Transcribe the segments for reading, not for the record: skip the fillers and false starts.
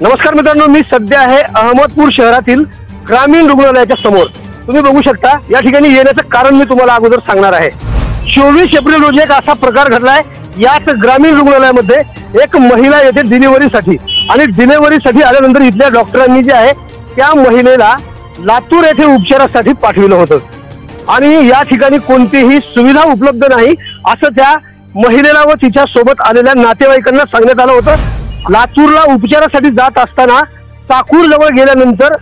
नमस्कार मित्रांनो, मी सध्या आहे अहमदपूर शहरातील ग्रामीण रुग्णालयाच्या समोर। तुम्ही बघू शकता या ठिकाणी येण्याचं कारण मी तुम्हाला अगोदर सांगणार आहे। 24 एप्रिल रोजी एक असा प्रकार घडलाय याच ग्रामीण रुग्णालयामध्ये। एक महिला येते डिलिव्हरीसाठी आणि डिलिव्हरीसाठी आल्यानंतर इथल्या डॉक्टरांनी जे आहे त्या महिलेला लातूर येथे उपचारासाठी पाठविलं होतं आणि या ठिकाणी कोणतीही सुविधा उपलब्ध नाही असं त्या महिलेला व तिच्या सोबत आलेल्या नातेवाईकांना सांगण्यात आलं होतं। लातूरला उपचारासाठी जात असताना चाकूर जवळ गेल्यानंतर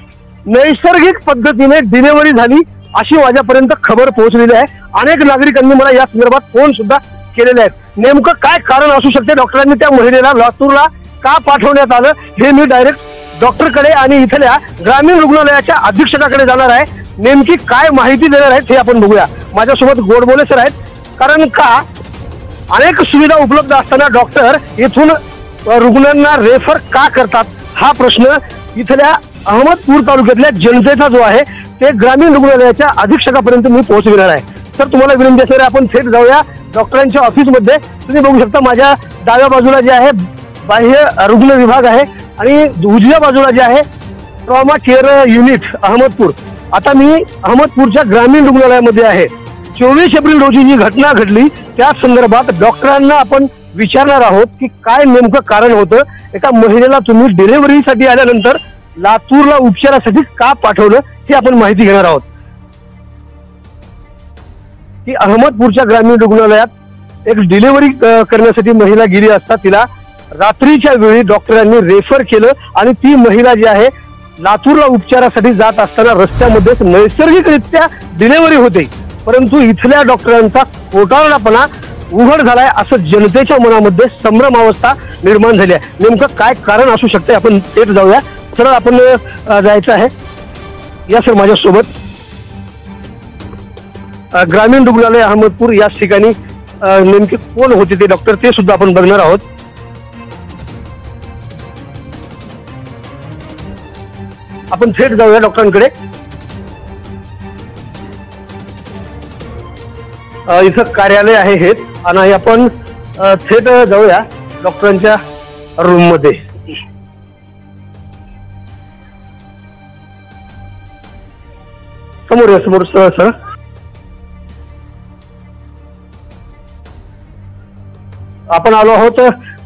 नैसर्गिक पद्धतीने डिलिव्हरी झाली अशी माझ्यापर्यंत खबर पोहोचलेली आहे। अनेक नागरिकांनी मला या संदर्भात फोन सुद्धा केलेले आहेत। नेमकं काय कारण असू शकते, डॉक्टरांनी त्या महिलेला लातूरला का पाठवण्यात आलं, हे मी डायरेक्ट डॉक्टरकडे आणि इथल्या ग्रामीण रुग्णालयाच्या अधीक्षकाकडे जाणार आहे। नेमकी काय माहिती देणार आहेत हे आपण बघूया। माझ्यासोबत गोडबोले सर आहेत। कारण का अनेक सुविधा उपलब्ध असताना डॉक्टर इथून रुग्णांना रेफर का करतात हा प्रश्न इथल्या अहमदपूर तालुक्यातल्या जनतेचा जो आहे ते ग्रामीण रुग्णालयाच्या अधीक्षकापर्यंत मी पोहोचविणार आहे। सर, तुम्हाला विनंती असेल आपण थेट जाऊया डॉक्टरांच्या ऑफिसमध्ये। तुम्ही बघू शकता माझ्या डाव्या बाजूला जे आहे बाह्य रुग्ण विभाग आहे आणि उजव्या बाजूला जे आहे ट्रॉमा केअर युनिट अहमदपूर। आता मी अहमदपूरच्या ग्रामीण रुग्णालयामध्ये आहे। 24 एप्रिल रोजी जी घटना घडली त्या संदर्भात डॉक्टरांना आपण विचारणार आहोत की काय नेमकं कारण होतं। एका महिलेला तुम्ही डिलिव्हरीसाठी आल्यानंतर लातूरला उपचारासाठी का पाठवलं हे आपण माहिती घेणार आहोत। की अहमदपूरच्या ग्रामीण रुग्णालयात एक डिलिव्हरी करण्यासाठी महिला गेली असता तिला रात्रीच्या वेळी डॉक्टरांनी रेफर केलं आणि ती महिला जी आहे लातूरला उपचारासाठी जात असताना रस्त्यामध्येच नैसर्गिकरित्या डिलिव्हरी होते, परंतु इथल्या डॉक्टरांचा खोटारडेपणा उघड झालाय असं जनतेच्या मनामध्ये संभ्रमावस्था निर्माण झाली आहे। नेमकं काय कारण असू शकते आपण थेट जाऊया। सरळ आपण जायचं आहे। या सर माझ्यासोबत ग्रामीण रुग्णालय अहमदपूर या ठिकाणी नेमके कोण होते ते डॉक्टर ते सुद्धा आपण बघणार आहोत। आपण थेट जाऊया डॉक्टरांकडे। इथं कार्यालय आहे हे आणि आपण थेट जाऊया डॉक्टरांच्या रूम मध्ये। समोर या समोर सर आपण आलो आहोत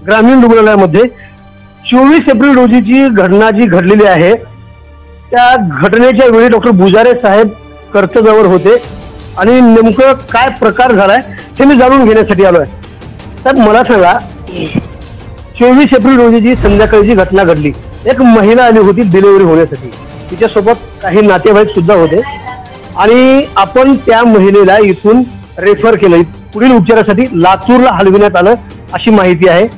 ग्रामीण रुग्णालयामध्ये। 24 एप्रिल रोजी जी घटना जी घडलेली आहे त्या घटनेच्या वेळी डॉक्टर बुजारे साहेब कर्तव्यावर होते आणि नेमकं काय प्रकार झालाय हे मी जाणून घेण्यासाठी आलोय। तर मला सांगा, 24 एप्रिल रोजी जी संध्याकाळी जी घटना घडली, एक महिला आली होती डिलिव्हरी होण्यासाठी, तिच्यासोबत काही नातेवाईक सुद्धा होते आणि आपण त्या महिलेला इथून रेफर केलं, पुढील उपचारासाठी लातूरला हलविण्यात आलं अशी माहिती आहे।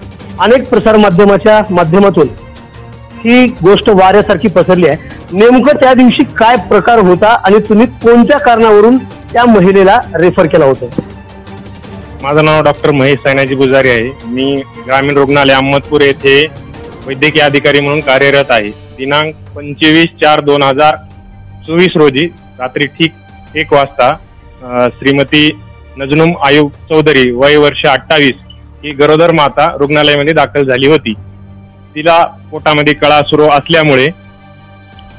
अनेक प्रसार माध्यमाच्या माध्यमातून ही गोष्ट वाऱ्यासारखी पसरली आहे। नेमकं त्या दिवशी काय प्रकार होता आणि तुम्ही कोणत्या कारणावरून त्या महिलेला रेफर केला होता? माझं नाव डॉक्टर महेश सायनाजी बुजारी आहे। मी ग्रामीण रुग्णालय अहमदपूर येथे वैद्यकीय अधिकारी म्हणून कार्यरत आहे। दिनांक 25/4/2024 रोजी रात्री ठीक 1 वाजता श्रीमती नजनुम आयुब चौधरी वय वर्ष 28 ही गरोदर माता रुग्णालयामध्ये दाखल झाली होती। तिला पोटामध्ये कळा सुरू असल्यामुळे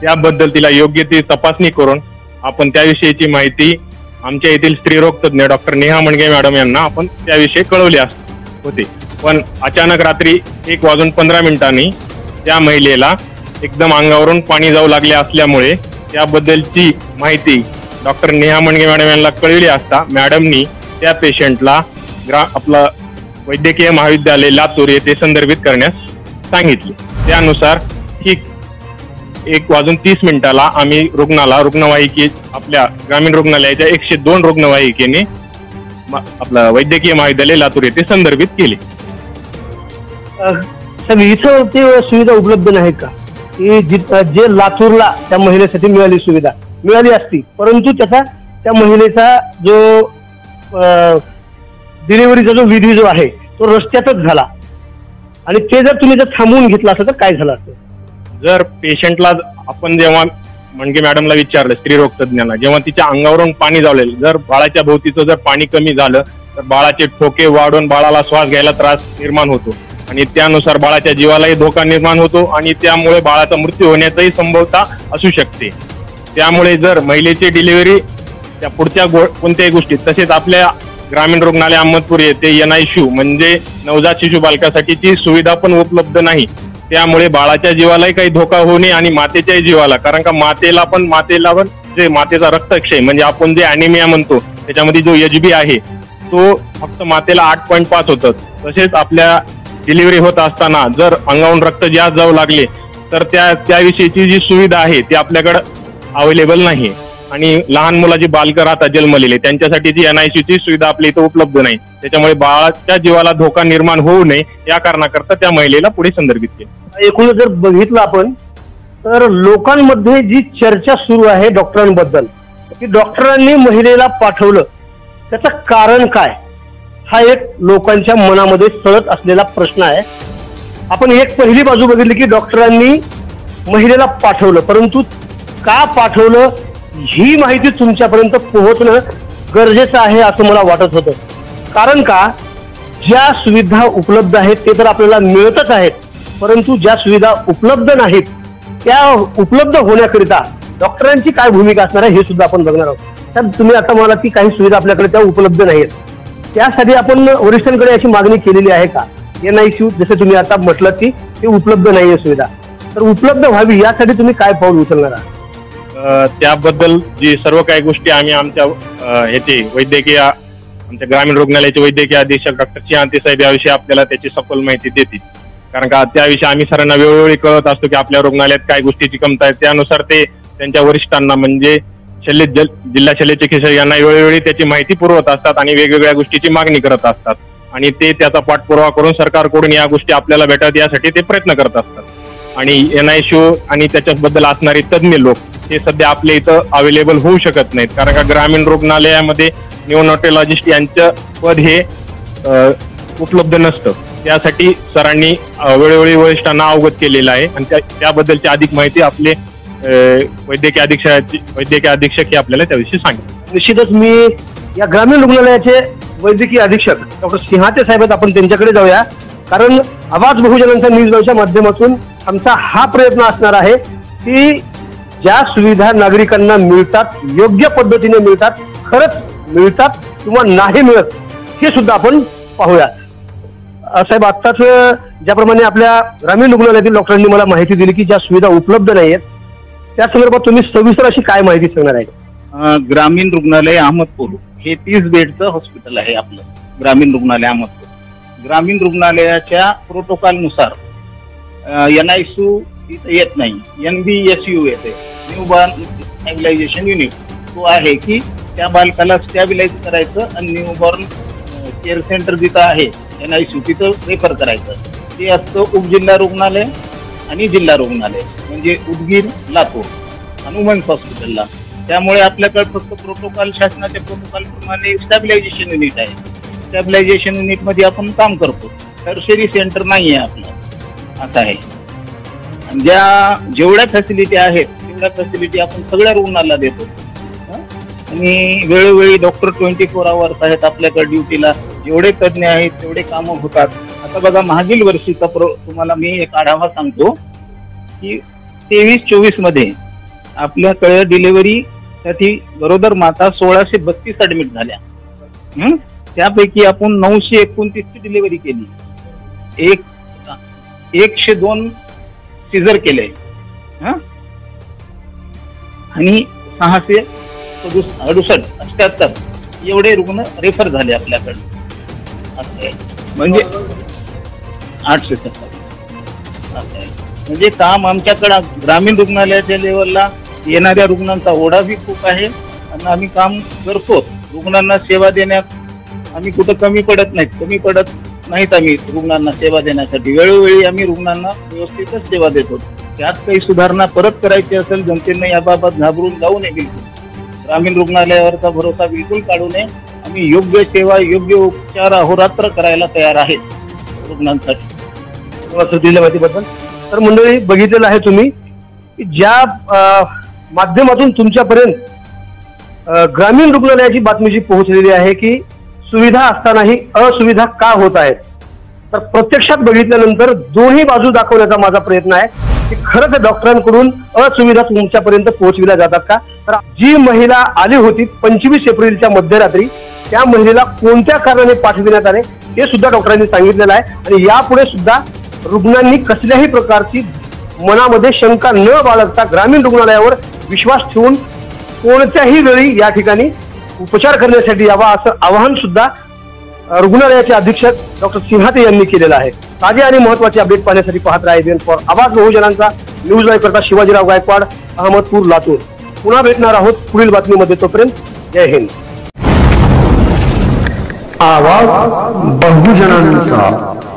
त्याबद्दल तिला योग्य ती तपासणी करून आपण त्याविषयीची माहिती आमच्या येथील स्त्रीरोग तज्ञ डॉक्टर नेहा मणगे मॅडम यांना आपण त्याविषयी कळवले होते। पण अचानक रात्री 1:15 त्या महिलेला एकदम अंगावरून पाणी जाऊ लागले असल्यामुळे त्याबद्दलची माहिती डॉक्टर नेहा मणगे मॅडम यांना कळविली असता मॅडमनी त्या पेशंटला आपलं वैद्यकीय महाविद्यालय लातूर येथे संदर्भित करण्यास सांगितले। त्यानुसार ठीक 1:30 आम्ही रुग्णवाहिके आपल्या ग्रामीण रुग्णालयाच्या 102 रुग्णवाहिकेने आपलं वैद्यकीय महाविद्यालय लातूर येथे संदर्भित केले। इथं ते सुविधा उपलब्ध नाही का की जे लातूरला त्या महिलेसाठी मिळाली सुविधा मिळाली असती, परंतु त्या महिलेचा जो डिलिव्हरीचा जो विधी जो आहे तो रस्त्यातच झाला आणि ते जर तुम्ही थांबवून घेतला असतं तर काय झालं असतं? जर पेशंटला आपण जेव्हा मणगे मॅडमला विचारलं स्त्रीरोग तज्ञांना, जेव्हा तिच्या अंगावरून पाणी जावलेलं, जर बाळाच्या भोवतीचं जर पाणी कमी झालं तर बाळाचे ठोके वाढून बाळाला श्वास घ्यायला त्रास निर्माण होतो आणि त्यानुसार बाळाच्या जीवालाही धोका निर्माण होतो आणि त्यामुळे बाळाचा मृत्यू होण्याचाही संभवता असू शकते. त्यामुळे जर महिलेची डिलिव्हरी त्या पुढच्या कोणत्याही गोष्टी, तसेच आपल्या ग्रामीण रुग्णालय अहमदपूर येथे NICU म्हणजे नवजात शिशु बालकासाठीची सुविधा पण उपलब्ध नाही. त्यामुळे बाळाच्या जीवालाही काही धोका होऊ नये आणि मातेच्याही जीवाला, कारण का मातेला पण जे मातेचा रक्तक्षय म्हणजे आपण जे अॅनिमिया म्हणतो त्याच्यामध्ये जो HB आहे तो फक्त मातेला 8.5 होतं. तसेच आपल्या डिलिव्हरी होत असताना जर अंगावरून रक्त जास्त जाऊ लागले तर त्याविषयीची जी सुविधा आहे ती आपल्याकडे अवेलेबल नाही. आणि लहान मुलाची बालकं राहतात जन्मलेले, त्यांच्यासाठीची NICU ची सुविधा आपल्या इथं उपलब्ध नाही. त्याच्यामुळे बाळाच्या जीवाला धोका निर्माण होऊ नये या कारणाकरता त्या महिलेला पुढे संदर्भित केले. एकूण जर बघितलं आपण तर लोकांमध्ये जी चर्चा सुरू आहे डॉक्टरांबद्दल की डॉक्टरांनी महिलेला पाठवलं त्याचं कारण काय, हा एक लोकांच्या मनामध्ये सतत असलेला प्रश्न आहे. आपण एक पहिली बाजू बघितली की डॉक्टरांनी महिलेला पाठवलं, परंतु का पाठवलं ही माहिती तुमच्यापर्यंत पोहोचणं गरजेचं आहे असं मला वाटत होतं. कारण का, ज्या सुविधा उपलब्ध आहेत ते तर आपल्याला मिळतच आहेत, परंतु ज्या सुविधा उपलब्ध नाहीत त्या उपलब्ध होण्याकरिता डॉक्टरांची काय भूमिका असणार आहे हे सुद्धा आपण बघणार आहोत. तर तुम्ही आता मला की काही सुविधा आपल्याकडे त्या उपलब्ध नाहीत, त्यासाठी आपण वरिष्ठांकडे अशी मागणी केलेली आहे का? NICU जसे तुम्ही आता म्हटलं की ते उपलब्ध नाहीये सुविधा, तर उपलब्ध व्हावी यासाठी तुम्ही काय पाऊल उचलणार आहात? त्याबद्दल जी सर्व काही गोष्टी आम्ही आमच्या आमच्या ग्रामीण रुग्णालयाचे वैद्यकीय अधीक्षक डॉक्टर चिहांते साहेब याविषयी आपल्याला त्याची सखोल माहिती देतील. कारण का त्याविषयी आम्ही सरांना वेळोवेळी कळत असतो की आपल्या रुग्णालयात काय गोष्टीची कमतरता आहे. त्यानुसार ते त्यांच्या वरिष्ठांना म्हणजे जिल्हा शल्य चिकित्सक यांना वेळोवेळी त्याची माहिती पुरवत असतात आणि वेगवेगळ्या गोष्टीची मागणी करत असतात आणि ते त्याचा पाठपुरावा करून सरकारकडून या गोष्टी आपल्याला भेटाव्यात यासाठी ते प्रयत्न करत असतात. आणि NICU आणि त्याच्याबद्दल असणारे तज्ज्ञ लोक हे सध्या आपल्या इथं अवेलेबल होऊ शकत नाहीत. कारण का ग्रामीण रुग्णालयामध्ये निओनॅटॉलॉजिस्ट यांचं पद हे उपलब्ध नसतं. त्यासाठी सरांनी वेळोवेळी वरिष्ठांना अवगत केलेलं आहे आणि त्याबद्दलची अधिक माहिती आपले वैद्यकीय अधीक्षक हे आपल्याला त्याविषयी सांगितलं. निश्चितच मी या ग्रामीण रुग्णालयाचे वैद्यकीय अधीक्षक डॉक्टर सिंहाते साहेब आहेत, आपण त्यांच्याकडे जाऊया. कारण आवाज बहुजनांचा न्यूज लाईव्हच्या माध्यमातून आमचा हा प्रयत्न असणार आहे की ज्या सुविधा नागरिकांना मिळतात, योग्य पद्धतीने मिळतात, खरंच मिळतात किंवा नाही मिळत हे सुद्धा आपण पाहूया. साहेब, आत्ताच ज्याप्रमाणे आपल्या ग्रामीण रुग्णालयातील डॉक्टरांनी मला माहिती दिली की ज्या सुविधा उपलब्ध नाहीयेत त्या संदर्भात तुम्ही सविस्तर अशी काय माहिती सांगणार आहे? ग्रामीण रुग्णालय अहमदपूर हे 30 बेडचं हॉस्पिटल आहे आपलं ग्रामीण रुग्णालय अहमदपूर. ग्रामीण रुग्णालयाच्या प्रोटोकॉलनुसार NICU इथं येत नाही, NBSU येते, न्यूबॉर्न स्टॅबिलायझेशन युनिट. तो आहे की त्या बालकाला स्टॅबिलाइज करायचं आणि न्यूबॉर्न केअर सेंटर जिथं आहे NICU तिथं रेफर करायचं. ते असतं उपजिल्हा रुग्णालय आणि जिल्हा रुग्णालय म्हणजे उदगीर, लातूर आणि वुमन्स हॉस्पिटलला. त्यामुळे आपल्याकडे फक्त प्रोटोकॉल, शासनाच्या प्रोटोकॉल प्रमाणे स्टॅबिलायझेशन युनिट आहे. स्टॅबिलायझेशन युनिट मध्ये आपण काम करतो, टर्शरी सेंटर नाही आहे आपलं, असं आहे. आणि जेवढ्या फॅसिलिटी आहेत तेवढ्या फॅसिलिटी आपण सगळ्या रुग्णाला देतो. आणि वेळोवेळी डॉक्टर 24 आवर्स आहेत आपल्याकडे ड्युटीला. जेवढे तज्ज्ञ आहेत तेवढे कामं होतात. आता बघा, मागील वर्षीचा तुम्हाला मी एक आढावा सांगतो की 23-24 मध्ये आपल्याकडे डिलिव्हरी साठी गरोदर माता 1632 ऍडमिट झाल्या. त्यापैकी आपण 929 ची डिलिव्हरी केली, 102 सीझर केले आणि 668 एवढे रुग्ण रेफर झाले आपल्याकडे. म्हणजे 870 म्हणजे काम आमच्याकडे ग्रामीण रुग्णालयाच्या लेवलला येणाऱ्या रुग्णांचा ओढा बी खूप आहे आणि आम्ही काम करतो. रुग्णांना सेवा देण्यात आम्ही कुठं कमी पडत नाहीत आम्ही रुग्णांना सेवा देण्यासाठी वेळोवेळी आम्ही रुग्णांना व्यवस्थितच सेवा देतो. त्यात काही सुधारणा परत करायची असेल जनतेने याबाबत घाबरून जाऊ नये. बिलकुल ग्रामीण रुग्णालयावरचा भरोसा बिलकुल काढू नये. आम्ही योग्य सेवा, योग्य उपचार अहोरात्र करायला तयार आहेत रुग्णांसाठी. दिल्या माहितीबद्दल तर मंडळी, बघितलेलं आहे तुम्ही की ज्या माध्यमातून तुमच्यापर्यंत ग्रामीण रुग्णालयाची बातमी जी पोहोचलेली आहे की सुविधा असतानाही असुविधा का होत आहेत. तर प्रत्यक्षात बघितल्यानंतर दोन्ही बाजू दाखवण्याचा माझा प्रयत्न आहे की खरंच डॉक्टरांकडून असुविधा तुमच्यापर्यंत पोहोचविल्या जातात का. तर जी महिला आली होती 25 एप्रिलच्या मध्यरात्री, त्या महिलेला कोणत्या कारणाने पाठविण्यात आले हे सुद्धा डॉक्टरांनी सांगितलेलं आहे. आणि यापुढे सुद्धा रुग्णांनी कसल्याही प्रकारची मनामध्ये शंका न बाळगता ग्रामीण रुग्णालयावर विश्वास ठेवून कोणत्याही वेळी या ठिकाणी उपचार करण्यासाठी यावा असं आवाहन सुद्धा रुग्णालयाचे अधीक्षक डॉक्टर सिंहाते यांनी केलेलं आहे. ताजे आणि महत्त्वाचे अपडेट पाहण्यासाठी पाहत राहा ABN फॉर आवाज बहुजनांचा. न्यूज लाईव्ह करता शिवाजीराव गायकवाड, अहमदपूर, लातूर. पुन्हा भेटणार आहोत पुढील बातमीमध्ये. तोपर्यंत जय हिंद. आवाज बहुजनांचा.